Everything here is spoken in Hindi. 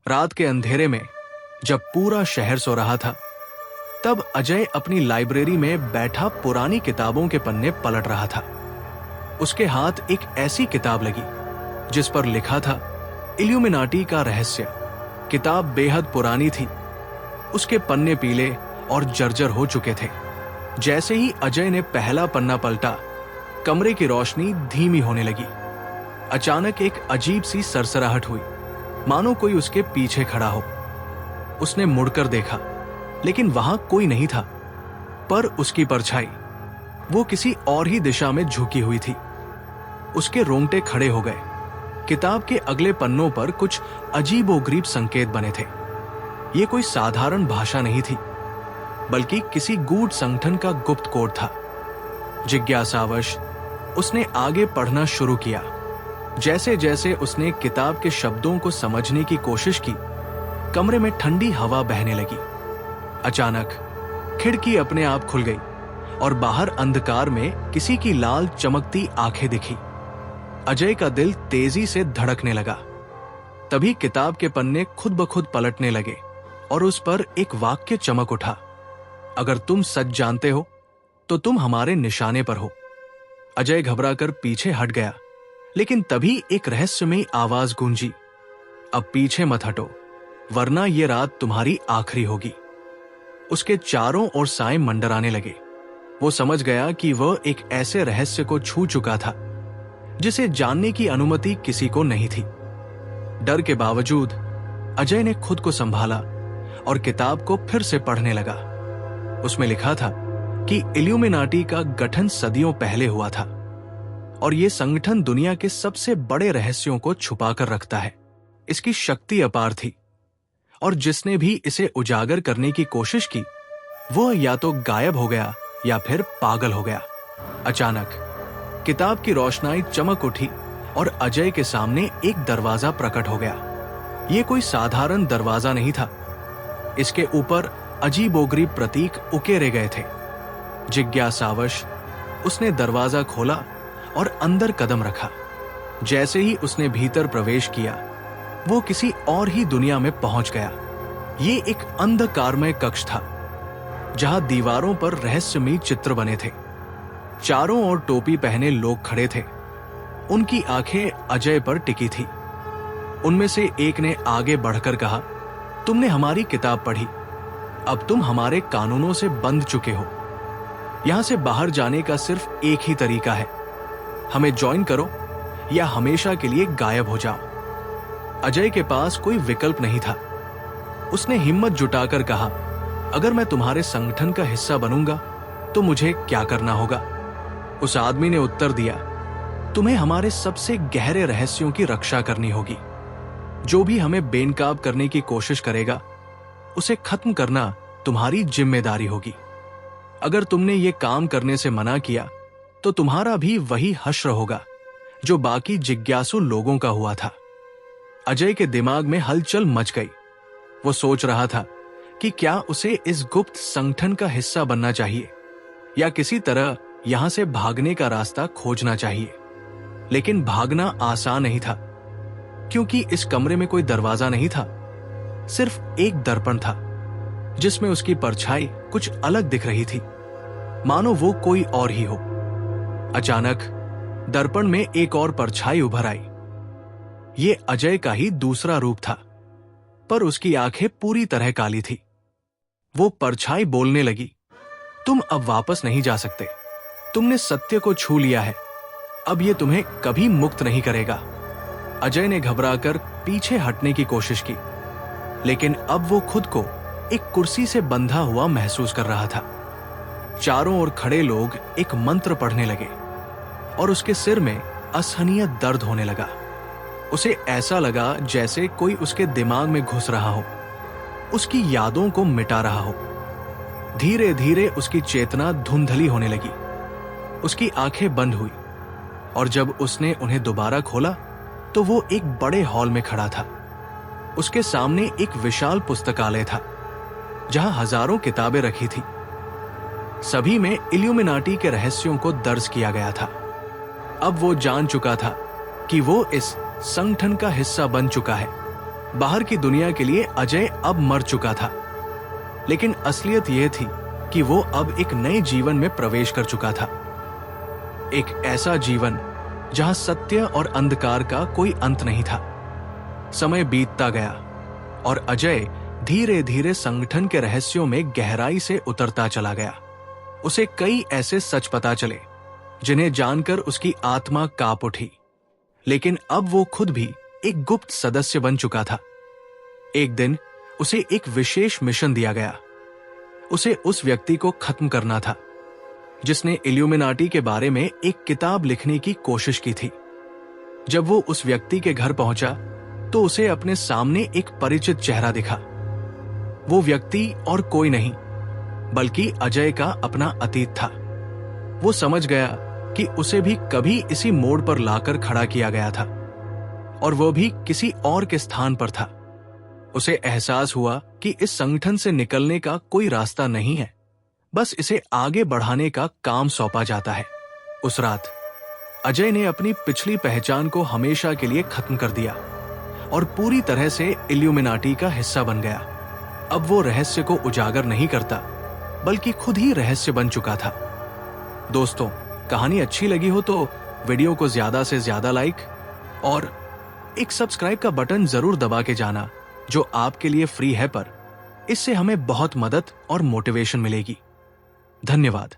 रात के अंधेरे में जब पूरा शहर सो रहा था, तब अजय अपनी लाइब्रेरी में बैठा पुरानी किताबों के पन्ने पलट रहा था। उसके हाथ एक ऐसी किताब लगी जिस पर लिखा था इल्यूमिनाटी का रहस्य। किताब बेहद पुरानी थी, उसके पन्ने पीले और जर्जर हो चुके थे। जैसे ही अजय ने पहला पन्ना पलटा, कमरे की रोशनी धीमी होने लगी। अचानक एक अजीब सी सरसराहट हुई, मानो कोई उसके पीछे खड़ा हो। उसने मुड़कर देखा, लेकिन वहां कोई नहीं था, पर उसकी परछाई वो किसी और ही दिशा में झुकी हुई थी। उसके रोंगटे खड़े हो गए। किताब के अगले पन्नों पर कुछ अजीबोगरीब संकेत बने थे। ये कोई साधारण भाषा नहीं थी, बल्कि किसी गूढ़ संगठन का गुप्त कोड था। जिज्ञासावश उसने आगे पढ़ना शुरू किया। जैसे जैसे उसने किताब के शब्दों को समझने की कोशिश की, कमरे में ठंडी हवा बहने लगी। अचानक खिड़की अपने आप खुल गई और बाहर अंधकार में किसी की लाल चमकती आंखें दिखी। अजय का दिल तेजी से धड़कने लगा। तभी किताब के पन्ने खुद ब खुद पलटने लगे और उस पर एक वाक्य चमक उठा। अगर तुम सच जानते हो तो तुम हमारे निशाने पर हो। अजय घबराकर पीछे हट गया, लेकिन तभी एक रहस्यमयी आवाज गूंजी, अब पीछे मत हटो, वरना ये रात तुम्हारी आखिरी होगी। उसके चारों ओर साए मंडराने लगे। वो समझ गया कि वह एक ऐसे रहस्य को छू चुका था जिसे जानने की अनुमति किसी को नहीं थी। डर के बावजूद अजय ने खुद को संभाला और किताब को फिर से पढ़ने लगा। उसमें लिखा था कि इल्यूमिनाटी का गठन सदियों पहले हुआ था और यह संगठन दुनिया के सबसे बड़े रहस्यों को छुपाकर रखता है। इसकी शक्ति अपार थी और जिसने भी इसे उजागर करने की कोशिश की, वह या तो गायब हो गया या फिर पागल हो गया। अचानक किताब की रोशनाई चमक उठी और अजय के सामने एक दरवाजा प्रकट हो गया। यह कोई साधारण दरवाजा नहीं था। इसके ऊपर अजीबोगरीब प्रतीक उकेरे गए थे। जिज्ञासावश उसने दरवाजा खोला और अंदर कदम रखा। जैसे ही उसने भीतर प्रवेश किया, वो किसी और ही दुनिया में पहुंच गया। ये एक अंधकारमय कक्ष था, जहां दीवारों पर रहस्यमयी चित्र बने थे। चारों ओर टोपी पहने लोग खड़े थे। उनकी आंखें अजय पर टिकी थी। उनमें से एक ने आगे बढ़कर कहा, तुमने हमारी किताब पढ़ी, अब तुम हमारे कानूनों से बंध चुके हो। यहां से बाहर जाने का सिर्फ एक ही तरीका है, हमें ज्वाइन करो या हमेशा के लिए गायब हो जाओ। अजय के पास कोई विकल्प नहीं था। उसने हिम्मत जुटाकर कहा, अगर मैं तुम्हारे संगठन का हिस्सा बनूंगा तो मुझे क्या करना होगा? उस आदमी ने उत्तर दिया, तुम्हें हमारे सबसे गहरे रहस्यों की रक्षा करनी होगी। जो भी हमें बेनकाब करने की कोशिश करेगा, उसे खत्म करना तुम्हारी जिम्मेदारी होगी। अगर तुमने ये काम करने से मना किया तो तुम्हारा भी वही हश्र होगा जो बाकी जिज्ञासु लोगों का हुआ था। अजय के दिमाग में हलचल मच गई। वो सोच रहा था कि क्या उसे इस गुप्त संगठन का हिस्सा बनना चाहिए या किसी तरह यहां से भागने का रास्ता खोजना चाहिए। लेकिन भागना आसान नहीं था, क्योंकि इस कमरे में कोई दरवाजा नहीं था, सिर्फ एक दर्पण था जिसमें उसकी परछाई कुछ अलग दिख रही थी, मानो वो कोई और ही हो। अचानक दर्पण में एक और परछाई उभर आई। ये अजय का ही दूसरा रूप था, पर उसकी आंखें पूरी तरह काली थी। वो परछाई बोलने लगी, तुम अब वापस नहीं जा सकते। तुमने सत्य को छू लिया है, अब ये तुम्हें कभी मुक्त नहीं करेगा। अजय ने घबराकर पीछे हटने की कोशिश की, लेकिन अब वो खुद को एक कुर्सी से बंधा हुआ महसूस कर रहा था। चारों ओर खड़े लोग एक मंत्र पढ़ने लगे और उसके सिर में असहनीय दर्द होने लगा। उसे ऐसा लगा जैसे कोई उसके दिमाग में घुस रहा हो, उसकी यादों को मिटा रहा हो। धीरे धीरे उसकी चेतना धुंधली होने लगी। उसकी आंखें बंद हुई और जब उसने उन्हें दोबारा खोला तो वो एक बड़े हॉल में खड़ा था। उसके सामने एक विशाल पुस्तकालय था, जहां हजारों किताबें रखी थी। सभी में इल्यूमिनाटी के रहस्यों को दर्ज किया गया था। अब वो जान चुका था कि वो इस संगठन का हिस्सा बन चुका है। बाहर की दुनिया के लिए अजय अब मर चुका था, लेकिन असलियत यह थी कि वो अब एक नए जीवन में प्रवेश कर चुका था। एक ऐसा जीवन जहां सत्य और अंधकार का कोई अंत नहीं था। समय बीतता गया और अजय धीरे धीरे संगठन के रहस्यों में गहराई से उतरता चला गया। उसे कई ऐसे सच पता चले जिन्हें जानकर उसकी आत्मा कांप उठी, लेकिन अब वो खुद भी एक गुप्त सदस्य बन चुका था। एक दिन उसे एक विशेष मिशन दिया गया। उसे उस व्यक्ति को खत्म करना था जिसने इल्यूमिनाटी के बारे में एक किताब लिखने की कोशिश की थी। जब वो उस व्यक्ति के घर पहुंचा तो उसे अपने सामने एक परिचित चेहरा दिखा। वो व्यक्ति और कोई नहीं बल्कि अजय का अपना अतीत था। वो समझ गया कि उसे भी कभी इसी मोड़ पर लाकर खड़ा किया गया था और वो भी किसी और के स्थान पर था। उसे एहसास हुआ कि इस संगठन से निकलने का कोई रास्ता नहीं है, बस इसे आगे बढ़ाने का काम सौंपा जाता है। उस रात अजय ने अपनी पिछली पहचान को हमेशा के लिए खत्म कर दिया और पूरी तरह से इल्यूमिनाटी का हिस्सा बन गया। अब वो रहस्य को उजागर नहीं करता बल्कि खुद ही रहस्य बन चुका था। दोस्तों, कहानी अच्छी लगी हो तो वीडियो को ज्यादा से ज्यादा लाइक और एक सब्सक्राइब का बटन जरूर दबा के जाना, जो आपके लिए फ्री है, पर इससे हमें बहुत मदद और मोटिवेशन मिलेगी। धन्यवाद।